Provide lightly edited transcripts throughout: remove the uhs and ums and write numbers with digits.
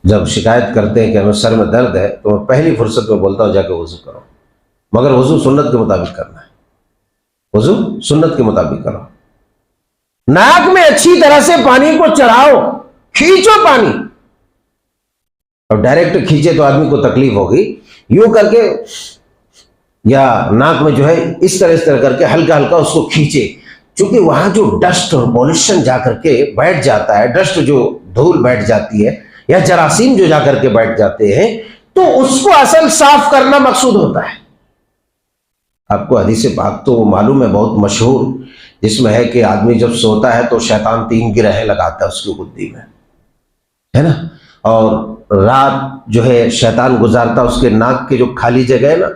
جب شکایت کرتے ہیں کہ ہمیں سر میں درد ہے تو میں پہلی فرصت میں بولتا ہوں جا کے وضو کرو، مگر وضو سنت کے مطابق کرنا ہے، وضو سنت کے مطابق کرو۔ ناک میں اچھی طرح سے پانی کو چڑھاؤ، کھینچو پانی، اور ڈائریکٹ کھینچے تو آدمی کو تکلیف ہوگی، یوں کر کے یا ناک میں جو ہے اس طرح کر کے ہلکا ہلکا اس کو کھینچے، چونکہ وہاں جو ڈسٹ اور پولوشن جا کر کے بیٹھ جاتا ہے، ڈسٹ جو دھول بیٹھ جاتی ہے یا جراثیم جو جا کر کے بیٹھ جاتے ہیں، تو اس کو اصل صاف کرنا مقصود ہوتا ہے۔ آپ کو حدیث پاک تو معلوم ہے، بہت مشہور، جس میں ہے کہ آدمی جب سوتا ہے تو شیطان 3 گرہیں لگاتا ہے اس کی گدی میں، ہے نا، اور رات جو ہے شیطان گزارتا اس کے ناک کے جو خالی جگہ ہے نا،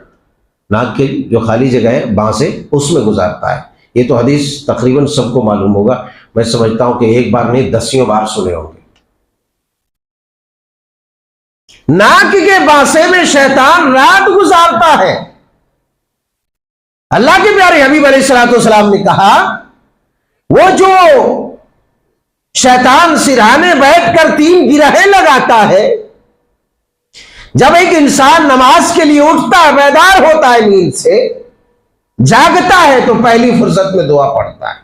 ناک کے جو خالی جگہ ہے باں سے، اس میں گزارتا ہے۔ یہ تو حدیث تقریباً سب کو معلوم ہوگا، میں سمجھتا ہوں کہ ایک بار نہیں 10 بار سنے ہوں گے۔ ناک کے بانسے میں شیطان رات گزارتا ہے۔ اللہ کے پیارے حبیب علیہ الصلوۃ والسلام نے کہا، وہ جو شیطان سرہانے بیٹھ کر 3 گرہیں لگاتا ہے، جب ایک انسان نماز کے لیے اٹھتا ہے، بیدار ہوتا ہے نیند سے، جاگتا ہے تو پہلی فرصت میں دعا پڑھتا ہے۔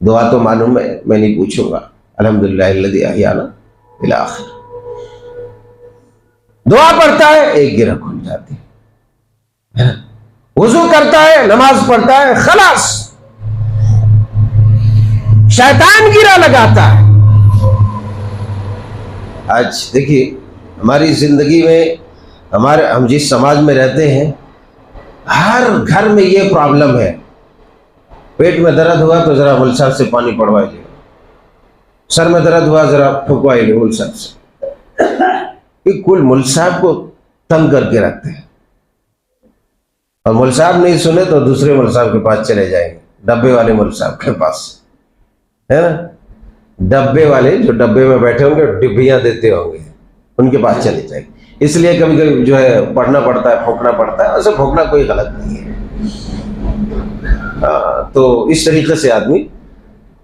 دعا تو معلوم ہے، میں نہیں پوچھوں گا، الحمدللہ الذی احیانا الی آخر۔ دعا پڑھتا ہے، 1 گرہ کھل جاتی ہے، وضو کرتا ہے، نماز پڑھتا ہے، خلاص شیطان گرہ لگاتا ہے۔ آج دیکھیے ہماری زندگی میں، ہم جس سماج میں رہتے ہیں، ہر گھر میں یہ پرابلم ہے، پیٹ میں درد ہوا تو ذرا مول صاحب سے پانی پڑوائی لے، سر میں درد ہوا ذرا پھکوائی لے مول صاحب سے۔ یہ کل مول صاحب کو تنگ کر کے رکھتے ہیں، اور مول صاحب نہیں سنے تو دوسرے مول صاحب کے پاس چلے جائیں گے، ڈبے والے مول صاحب کے پاس، ہے نا، ڈبے والے جو ڈبے میں بیٹھے ہوں گے، ڈبیاں دیتے ہوں گے، ان کے پاس چلے جائیں گے۔ اس لیے کبھی کبھی جو ہے پڑھنا پڑتا ہے، پھونکنا پڑتا ہے، ایسے پھونکنا کوئی غلط نہیں ہے۔ تو اس طریقے سے آدمی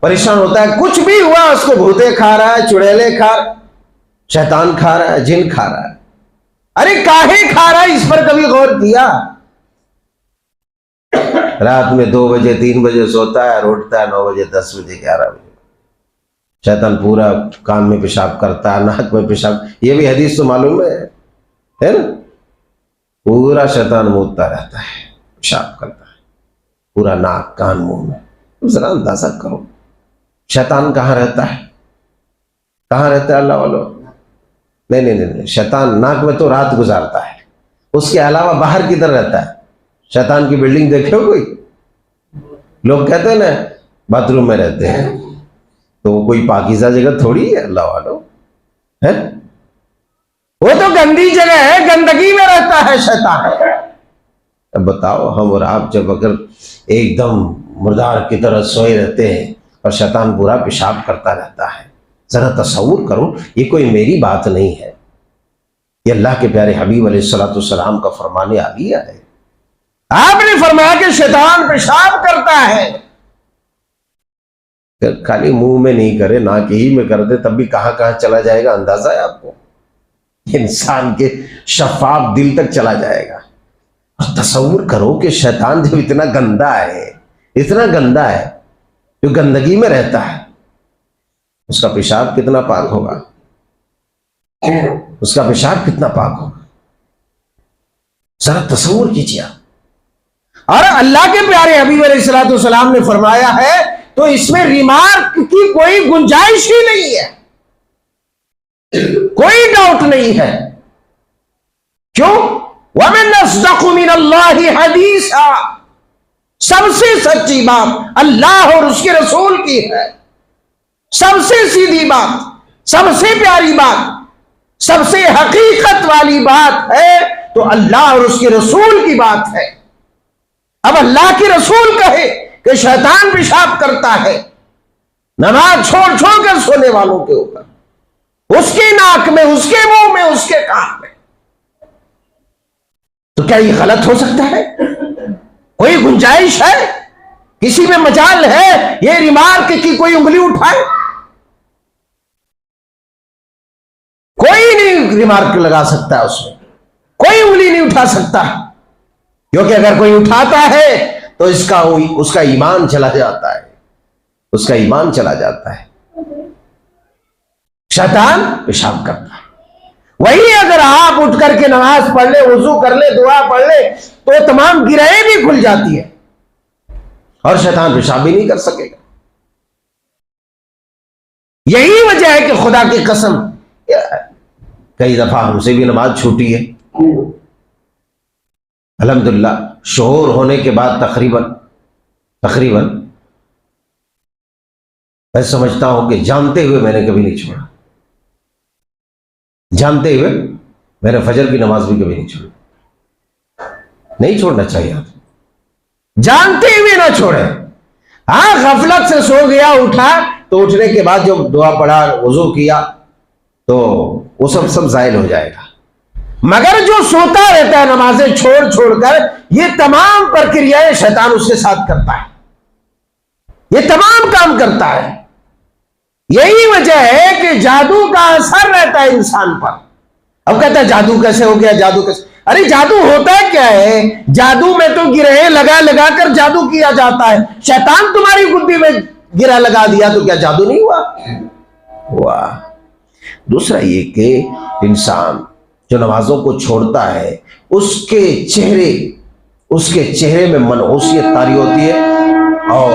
پریشان ہوتا ہے، کچھ بھی ہوا اس کو بھوتے کھا رہا ہے، چڑیلے کھا رہا ہے، شیطان کھا رہا ہے، جن کھا رہا ہے۔ ارے کاہے کھا رہا ہے، اس پر کبھی غور کیا؟ رات میں 2 بجے 3 بجے سوتا ہے اور اٹھتا ہے 9 بجے 10 بجے 11 بجے، شیطان پورا کان میں پیشاب کرتا ہے، ناک میں پیشاب، یہ بھی حدیث تو معلوم ہے نا، پورا شیطان مودتا رہتا ہے، پیشاب کرتا ہے پورا ناک کان منہ میں۔ ذرا اندازہ کرو شیطان کہاں رہتا ہے، کہاں رہتا ہے اللہ والو؟ نہیں، شیطان ناک میں تو رات گزارتا ہے، اس کے علاوہ باہر کدھر رہتا ہے؟ شیطان کی بلڈنگ دیکھے ہو کوئی؟ لوگ کہتے ہیں نا باتھ روم میں رہتے ہیں، تو وہ کوئی پاکیزہ جگہ تھوڑی ہے اللہ والو، ہے وہ تو گندی جگہ ہے، گندگی میں رہتا ہے شیطان۔ اب بتاؤ، ہم اور آپ جب اگر ایک دم مردار کی طرح سوئے رہتے ہیں اور شیطان پورا پیشاب کرتا رہتا ہے، ذرا تصور کرو، یہ کوئی میری بات نہیں ہے، یہ اللہ کے پیارے حبیب علیہ الصلوۃ والسلام کا فرمان عالیہ ہے۔ آپ نے فرمایا کہ شیطان پیشاب کرتا ہے، خالی منہ میں نہیں کرے، ناک ہی میں کر دے تب بھی کہاں کہاں چلا جائے گا، اندازہ ہے آپ کو؟ انسان کے شفاف دل تک چلا جائے گا۔ اور تصور کرو کہ شیطان جب اتنا گندا ہے، جو گندگی میں رہتا ہے، اس کا پیشاب کتنا پاک ہوگا، اس کا پیشاب کتنا پاک ہوگا، ذرا تصور کیجیے۔ اور اللہ کے پیارے حبیب علیہ الصلوۃ والسلام نے فرمایا ہے تو اس میں ریمارک کی کوئی گنجائش ہی نہیں ہے، کوئی ڈاؤٹ نہیں ہے۔ کیوں؟ وَمَنْ أَصْدَقُ مِنَ اللَّهِ حَدِيثًا، سب سے سچی بات اللہ اور اس کے رسول کی ہے، سب سے سیدھی بات، سب سے پیاری بات، سب سے حقیقت والی بات ہے تو اللہ اور اس کے رسول کی بات ہے۔ اب اللہ کے رسول کہے کہ شیطان پیشاب کرتا ہے نماز چھوڑ چھوڑ کر سونے والوں کے اوپر، اس کے ناک میں، اس کے منہ میں، اس کے کان میں، تو کیا یہ غلط ہو سکتا ہے؟ کوئی گنجائش ہے؟ کسی میں مجال ہے یہ ریمارک کی کوئی انگلی اٹھائے؟ کوئی نہیں نہیں ریمارک لگا سکتا اس میں, کوئی انگلی نہیں اٹھا سکتا, کیونکہ اگر کوئی اٹھاتا ہے تو اس کا ایمان چلا جاتا ہے, اس کا ایمان چلا جاتا ہے. شیطان پیشاب کرتا ہے. وہی اگر آپ اٹھ کر کے نماز پڑھ لے, وضو کر لے, دعا پڑھ لے, تو تمام گرہیں بھی کھل جاتی ہے اور شیطان پیشاب بھی نہیں کر سکے گا. یہی وجہ ہے کہ خدا کی قسم کئی دفعہ ہم سے بھی نماز چھوٹی ہے. الحمدللہ شعور ہونے کے بعد تقریباً میں سمجھتا ہوں کہ جانتے ہوئے میں نے کبھی نہیں چھوڑا, جانتے ہوئے میں نے فجر کی نماز بھی کبھی نہیں چھوڑی. نہیں چھوڑنا چاہیے, آپ جانتے ہوئے نہ چھوڑیں. ہاں غفلت سے سو گیا, اٹھا تو اٹھنے کے بعد جو دعا پڑھا, وضو کیا, تو وہ سب زائل ہو جائے گا. مگر جو سوتا رہتا ہے نمازیں چھوڑ کر, یہ تمام پرکریائیں شیطان اس کے ساتھ کرتا ہے, یہ تمام کام کرتا ہے. یہی وجہ ہے کہ جادو کا اثر رہتا ہے انسان پر. اب کہتا ہے جادو کیسے ہو گیا, جادو کیسے؟ ارے جادو ہوتا ہے کیا ہے؟ جادو میں تو گرہیں لگا کر جادو کیا جاتا ہے. شیطان تمہاری گدی میں گرہ لگا دیا تو کیا جادو نہیں ہوا؟ دوسرا یہ کہ انسان جو نمازوں کو چھوڑتا ہے, اس کے چہرے میں منحوسیت طاری ہوتی ہے, اور